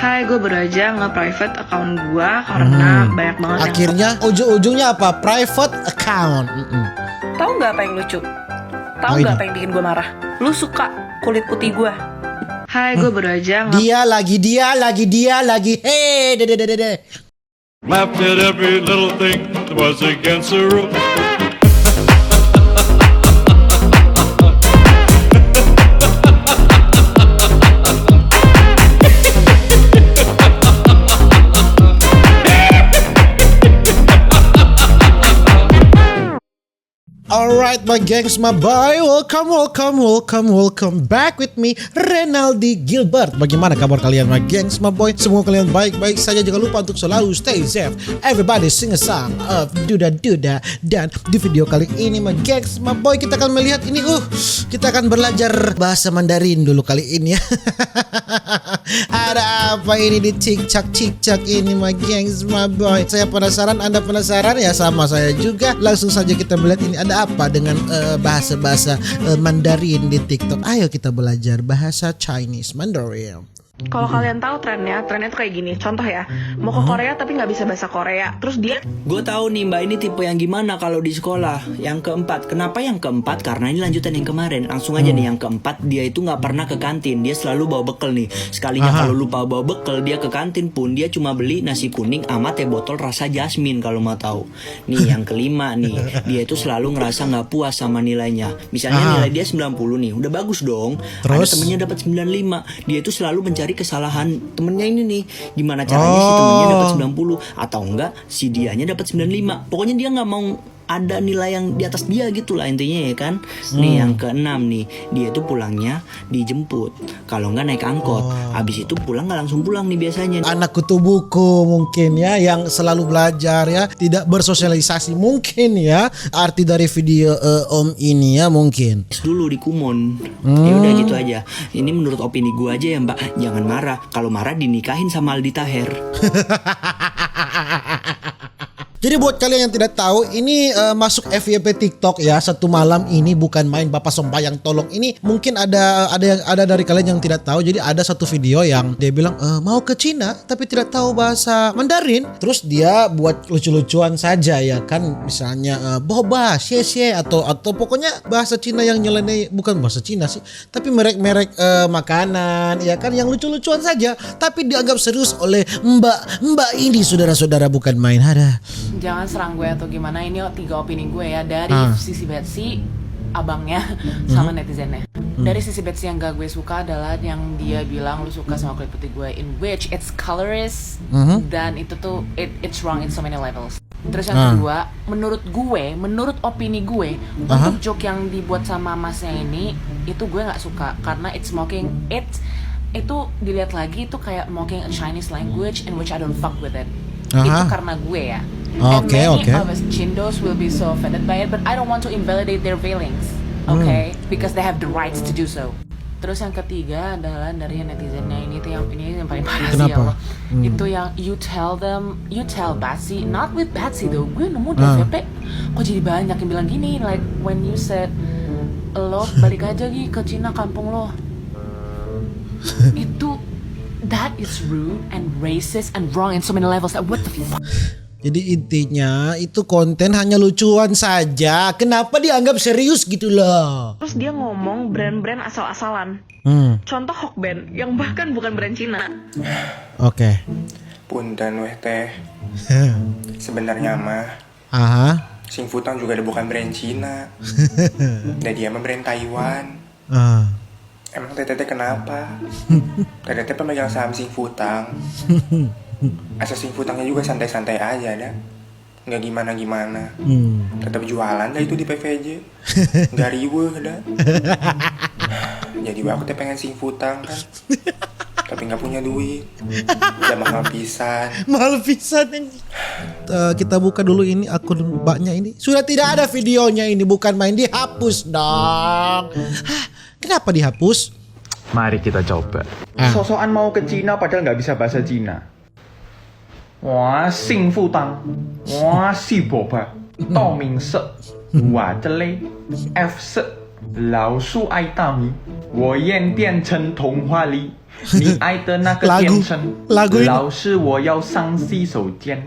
Hai, gue baru aja nge-private account gue karena banyak banget Akhirnya ujung-ujungnya apa? Private account. Tahu nggak apa yang lucu? Tahu nggak apa yang bikin gue marah? Lu suka kulit putih gue? Hai, gue baru aja Dia lagi. Hey, dede. Laughed at every little thing that was against the rules. Alright my gengs, my boy, welcome back with me, Renaldi Gilbert. Bagaimana kabar kalian my gengs, my boy? Semua kalian baik-baik saja. Jangan lupa untuk selalu stay safe. Everybody sing a song of Duda. Dan di video kali ini my gengs, my boy, kita akan melihat ini kita akan belajar bahasa Mandarin dulu kali ini ya. Ada apa ini di cicak ini my gengs, my boy? Saya penasaran, Anda penasaran ya, sama saya juga. Langsung saja kita melihat ini ada apa dengan bahasa-bahasa Mandarin di TikTok. Ayo kita belajar bahasa Chinese Mandarin. Kalau kalian tahu trennya tuh kayak gini. Contoh ya, mau ke Korea tapi nggak bisa bahasa Korea. Terus dia, gue tahu nih mbak, ini tipe yang gimana kalau di sekolah. Yang keempat, kenapa yang keempat? Karena ini lanjutan yang kemarin. Langsung aja nih, yang keempat, dia itu nggak pernah ke kantin. Dia selalu bawa bekal nih. Sekalinya kalau lupa bawa bekal, dia ke kantin pun dia cuma beli nasi kuning sama teh botol rasa jasmine kalau mau tahu. Nih yang kelima nih, dia itu selalu ngerasa nggak puas sama nilainya. Misalnya nilai dia 90 nih, udah bagus dong. Terus? Ada temennya dapat 95. Dia itu selalu mencari kesalahan temennya ini nih, gimana caranya si temennya dapat 90 atau enggak si dianya dapat 95. Pokoknya dia nggak mau ada nilai yang di atas dia gitu lah intinya ya kan. Nih yang keenam nih, dia itu pulangnya dijemput, kalau nggak naik angkot. Abis itu pulang nggak langsung pulang nih biasanya. Anak kutu buku mungkin ya, yang selalu belajar ya, tidak bersosialisasi mungkin ya. Arti dari video Om ini ya mungkin. Dulu di Kumon. Ya udah gitu aja. Ini menurut opini gue aja ya mbak. Jangan marah. Kalau marah dinikahin sama Aldi Taher. Jadi buat kalian yang tidak tahu, ini masuk FYP TikTok ya, satu malam ini bukan main Bapak Sembayang tolong. Ini mungkin ada dari kalian yang tidak tahu. Jadi ada satu video yang dia bilang mau ke Cina tapi tidak tahu bahasa Mandarin. Terus dia buat lucu-lucuan saja ya kan, misalnya boba, xie atau pokoknya bahasa Cina yang nyeleneh, bukan bahasa Cina sih, tapi merek-merek makanan ya kan, yang lucu-lucuan saja. Tapi dianggap serius oleh mbak ini, saudara-saudara, bukan main. Jangan serang gue atau gimana, ini 3 opini gue ya. Dari sisi Betsy, abangnya, sama netizennya. Dari sisi Betsy yang gak gue suka adalah yang dia bilang lu suka sama kulit putih gue, in which it's colorist, dan itu tuh it's wrong in so many levels. Terus yang kedua, menurut opini gue, untuk joke yang dibuat sama masnya ini, itu gue gak suka karena it's mocking itu dilihat lagi itu kayak mocking a Chinese language in which I don't fuck with it. Itu karena gue ya. And many of us Chindos will be so offended by it, but I don't want to invalidate their feelings, okay? Because they have the rights to do so. Terus yang ketiga adalah dari netizennya ini tuh yang paling parah sih ya Allah. Itu yang you tell Batsy, not with Batsy though. Gue nemu di FYP kok jadi banyak yang bilang gini, like when you said lo balik aja ke Cina kampung lo. Itu that is rude and racist and wrong in so many levels. What the fuck? Jadi intinya itu konten hanya lucuan saja. Kenapa dianggap serius gitu loh? terus dia ngomong brand-brand asal-asalan. Contoh Hokben yang bahkan bukan brand Cina. Oke. Punten weh teh. Sebenarnya mah Sing Futang juga ada bukan brand Cina. Dan dia mah brand Taiwan. Emang teteh kenapa? Teteh pemegang saham Sing Futang. Asa Sing Futangnya juga santai-santai aja dah. Nggak gimana-gimana. Tetap jualan dah itu di PVJ. Nggak riweuh dah. Jadi aku teh pengen Sing Futang kan. Tapi nggak punya duit. Udah mahal pisan. Kita buka dulu ini akun mbaknya ini. Sudah tidak ada videonya ini, bukan main, dihapus dong. Kenapa dihapus? Mari kita coba. Sosokan mau ke Cina padahal nggak bisa bahasa Cina. Wah, Sing Futang, wah si boba, Tao Ming Se, wah cele, F Se, 老树爱大米，我愿变成童话里你爱的那个天生。lagu ini. 老师，我要上洗手间。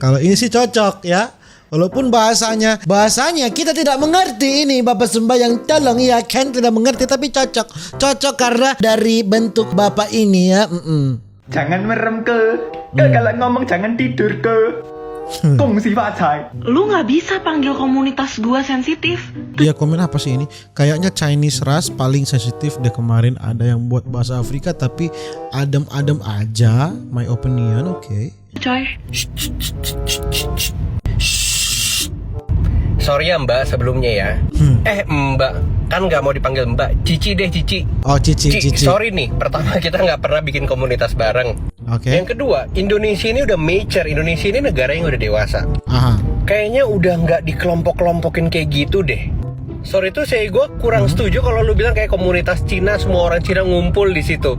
Kalau ini sih cocok ya. Walaupun bahasanya kita tidak mengerti ini Bapak Sembayang Tolong ya kan tidak mengerti tapi cocok karena dari bentuk Bapak ini ya. Jangan merem ke. Kalau ngomong jangan tidur ke. Kongsi Facai. Lu nggak bisa panggil komunitas gua sensitif. Dia komen apa sih ini? Kayaknya Chinese ras paling sensitif deh kemarin ada yang buat bahasa Afrika tapi adem-adem aja. My opinion, oke. Coy. Sorry ya Mbak sebelumnya ya. Mbak kan nggak mau dipanggil Mbak, Cici deh Cici. Oh Cici. Sorry nih, pertama kita nggak pernah bikin komunitas bareng. Oke. Yang kedua, Indonesia ini udah mature, Indonesia ini negara yang udah dewasa. Aha. Kayaknya udah nggak dikelompok-kelompokin kayak gitu deh. Sorry tuh gue kurang setuju kalau lu bilang kayak komunitas Cina semua orang Cina ngumpul di situ.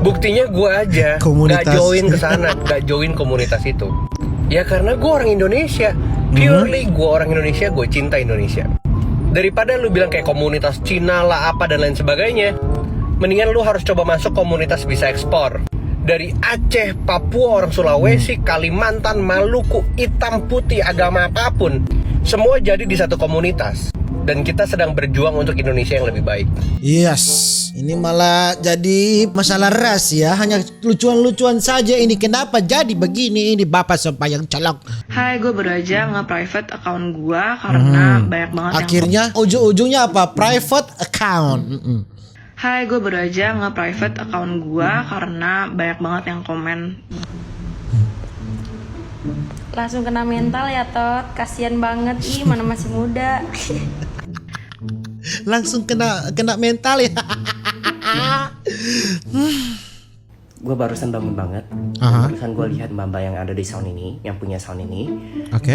Buktinya gue aja nggak join ke sana, nggak join komunitas itu. Ya karena gue orang Indonesia. Purely gue orang Indonesia, gue cinta Indonesia. Daripada lu bilang kayak komunitas Cina lah apa dan lain sebagainya, mendingan lu harus coba masuk komunitas bisa ekspor. Dari Aceh, Papua, orang Sulawesi, Kalimantan, Maluku, hitam putih, agama apapun, semua jadi di satu komunitas. Dan kita sedang berjuang untuk Indonesia yang lebih baik. Yes, ini malah jadi masalah ras ya. Hanya lucuan-lucuan saja ini. Kenapa jadi begini ini Bapak Sembayang Colok? Hai, gue baru aja nge-private account gue karena banyak banget akhirnya ujung-ujungnya apa? Private account. Hai, gue baru aja nge-private account gue karena banyak banget yang komen. Langsung kena mental ya Tot. Kasian banget mana masih muda. Langsung kena mental ya. Gue barusan bangun banget. Barusan gue lihat mbak-mbak yang ada di sound ini, yang punya sound ini,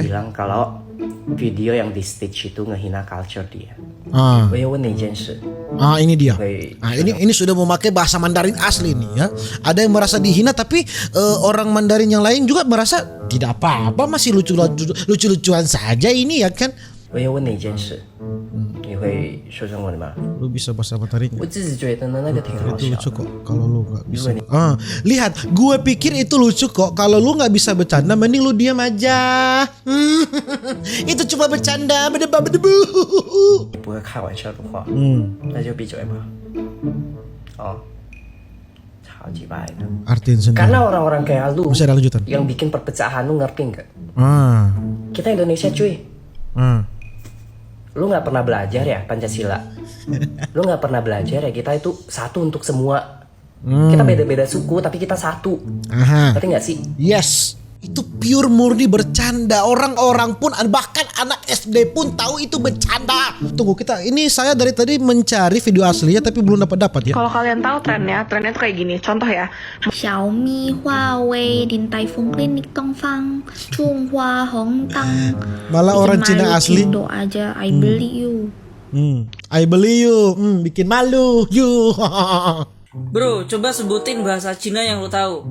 bilang kalau video yang di stage itu ngehina culture dia. Ini dia. Ini sudah memakai bahasa Mandarin asli nih ya. Ada yang merasa dihina tapi orang Mandarin yang lain juga merasa tidak apa-apa, masih lucu-lucuan saja ini ya kan. Lu bisa bahasa Mandarin? Itu lucu kok kalau lu nggak bisa. Lihat, gue pikir itu lucu kok. Kalau lu nggak bisa bercanda, mending lu diam aja. Itu cuma bercanda, berdebu. Artiin sendiri. Karena orang-orang kayak lu bisa ada lanjutan. Yang bikin perpecahan, lu ngerti nggak? Kita Indonesia cuy. Lu nggak pernah belajar ya Pancasila? Lu nggak pernah belajar ya kita itu satu untuk semua. Kita beda-beda suku tapi kita satu. Ngerti nggak sih? Yes. Itu pure murni bercanda. Orang-orang pun bahkan anak SD pun tahu itu bercanda. Tunggu ini saya dari tadi mencari video aslinya tapi belum dapat ya. Kalau kalian tahu trennya tuh kayak gini. Contoh ya. Xiaomi, Huawei, Din Tai Fung Klinik Dongfang, Chunghua Hongtang. Malah orang Cina asli. Do aja, I believe you. I believe you. Bikin malu you. Bro, coba sebutin bahasa Cina yang lu tahu.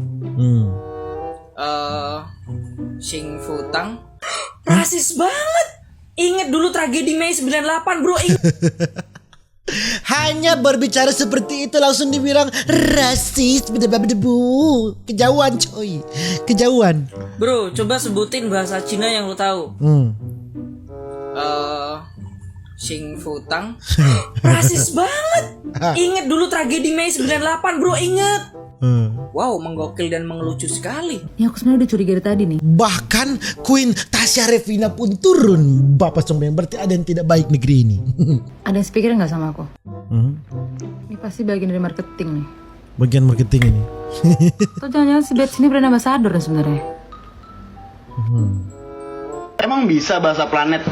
Xing Fu Tang. Rasis banget. Ingat dulu tragedi Mei 98 bro. Hanya berbicara seperti itu langsung dibilang rasis. Berdebu. Kejauhan coy. Kejauhan. Bro, coba sebutin bahasa Cina yang lu tahu. Xing Fu Tang. Rasis banget. Ingat dulu tragedi Mei 98 bro. Ingat. Wow, menggokil dan mengelucu sekali. Ya aku sebenarnya udah curiga dari tadi nih. Bahkan Queen Tasya Revina pun turun. Bapak Sembayang, berarti ada yang tidak baik negeri ini. Ada yang speaker nggak sama aku? Ini pasti bagian dari marketing nih. Bagian marketing ini. Atau jangan-jangan si Bets ini brand ambassador sebenarnya. Emang bisa bahasa planet?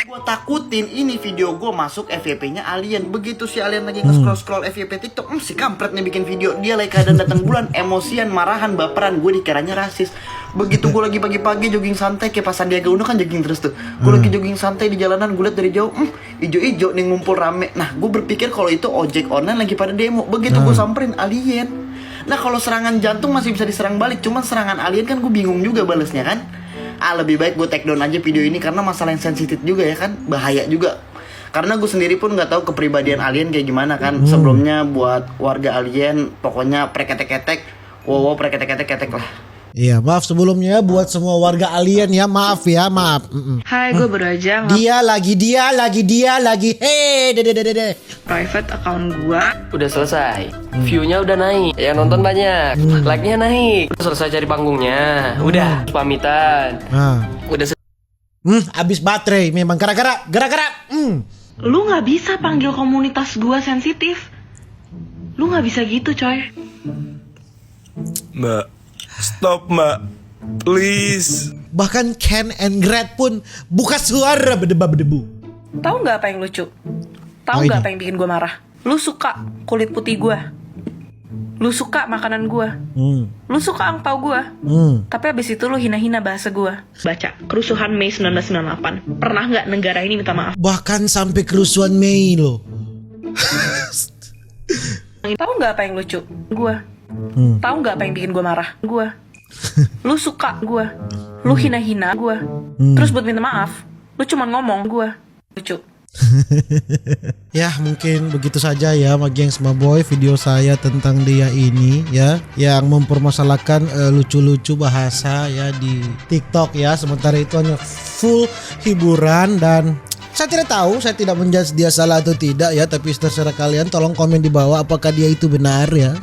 Gue takutin ini video gue masuk FYP-nya alien. Begitu si alien lagi nge-scroll FYP TikTok, si kampret nih bikin video. Dia lagi keadaan datang bulan, emosian, marahan, baperan. Gue dikiranya rasis. Begitu gue lagi pagi-pagi jogging santai kayak pas Sandiaga Uno kan jogging terus tuh. Gue lagi jogging santai di jalanan, gue liat dari jauh, ijo-ijo nih ngumpul rame. Nah, gue berpikir kalau itu ojek online lagi pada demo. Begitu gue samperin, alien. Nah, kalau serangan jantung masih bisa diserang balik, cuman serangan alien kan gue bingung juga balesnya kan. lebih baik gue take down aja video ini karena masalah yang sensitif juga ya kan, bahaya juga. Karena gue sendiri pun nggak tahu kepribadian alien kayak gimana kan. Sebelumnya buat warga alien, pokoknya preketek-ketek, wow preketek-ketek lah. Iya, maaf sebelumnya buat semua warga alien ya, maaf ya, maaf. Hai, gue baru aja Dia lagi. Hei, dede. private account gue. Udah selesai, view-nya udah naik, yang nonton banyak, like-nya naik. Udah selesai cari panggungnya, udah pamitan. Udah abis baterai memang gara-gara. Lu nggak bisa panggil komunitas gue sensitif. Lu nggak bisa gitu, coy. Mbak, stop mbak, please. Bahkan Ken and Gret pun buka suara berdebu. Tahu nggak apa yang lucu? Tahu nggak apa yang bikin gue marah? Lu suka kulit putih gue. Lu suka makanan gue. Lu suka angpau gue. Tapi abis itu lu hina-hina bahasa gue. Baca, kerusuhan Mei 1998. Pernah nggak negara ini minta maaf? Bahkan sampai kerusuhan Mei loh. Tahu nggak apa yang lucu? Gue. Tahu nggak apa yang bikin gue marah? Gue. Lu suka gue. Lu hina-hina gue. Terus buat minta maaf, lu cuma ngomong gue. Lucu. Ya mungkin begitu saja ya Gengs Maboy, video saya tentang dia ini ya, yang mempermasalahkan lucu-lucu bahasa ya di TikTok ya. Sementara itu hanya full hiburan dan saya tidak tahu, saya tidak menjudge dia salah atau tidak ya, tapi terserah kalian. Tolong komen di bawah apakah dia itu benar ya.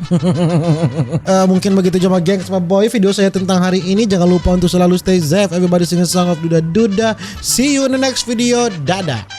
Mungkin begitu cuma Gengs Maboy video saya tentang hari ini. Jangan lupa untuk selalu stay safe. Everybody sing a song of Duda Duda. See you in the next video. Dadah.